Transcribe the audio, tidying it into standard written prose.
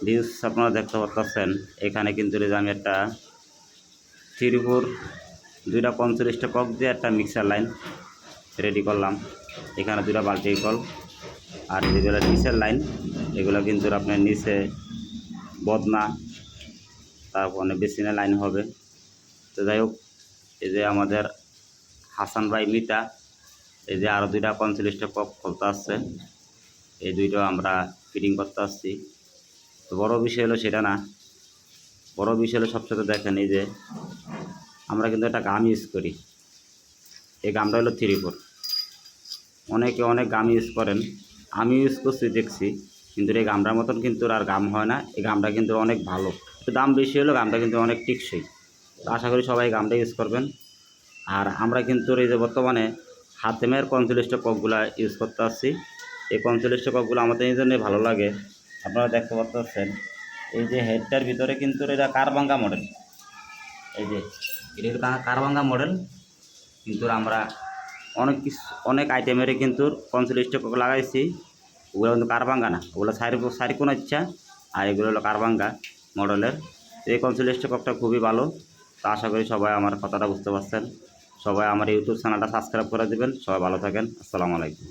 Views আপনারা দেখতে পাচ্ছেন। এখানে কিন্তু এই যে আমি একটা 3-4 2টা 45টা কক দিয়ে একটা মিক্সার লাইন রেডি করলাম। এখানে 2টা বাল্টি কল আর যেগুলো নিচের লাইন এগুলো কিন্তু আপনার নিচে বদনা, তারপরে বেসিনের লাইন হবে। তো যাই হোক, এই যে আমাদের হাসান ভাই মিতা এই যে আরও 2টা 45টা কক খুলতে আসছে, এই 2টা আমরা ফিটিং করতে আসছি। তো বড় বিষয় হলো সেটা না, বড় বিষয় হলো সবসাথে দেখেন এই যে আমরা কিন্তু একটা গাম ইউজ করি। এই গামটা হলো 3-4। অনেকে অনেক গাম ইউজ করেন, আমি ইউজ করছি দেখছি, কিন্তু এই গামটার মতন কিন্তু আর গাম হয় না। এই গামটা কিন্তু অনেক ভালো, একটু দাম বেশি হলো, গামটা কিন্তু অনেক টিকসই। তো আশা করি সবাই গামটা ইউজ করবেন। আর আমরা কিন্তু এই যে বর্তমানে হাতেমের 45টা ককগুলো ইউজ করতে আসছি। এই 45টা ককগুলো আমাদের এই জন্যই ভালো লাগে। আপনারা দেখতে পাচ্ছেন এই যে হেডটার ভিতরে কিন্তু এটা কারবাঙ্গা মডেল, এই যে এটা কারবাঙ্গা মডেল। কিন্তু আমরা অনেক আইটেমেরই কিন্তু 45টা কক লাগাইছি। ওগুলো কিন্তু কারবাঙ্গা না, ওগুলো সারি কোনো ইচ্ছা, আর এগুলো হলো কারবাঙ্গা মডেলের। এই 45টা ককটা খুবই ভালো। তো আশা করি সবাই আমার কথাটা বুঝতে পারছেন। সবাই আমার ইউটিউব চ্যানেলটা সাবস্ক্রাইব করে দেবেন। সবাই ভালো থাকেন। আসসালামু আলাইকুম।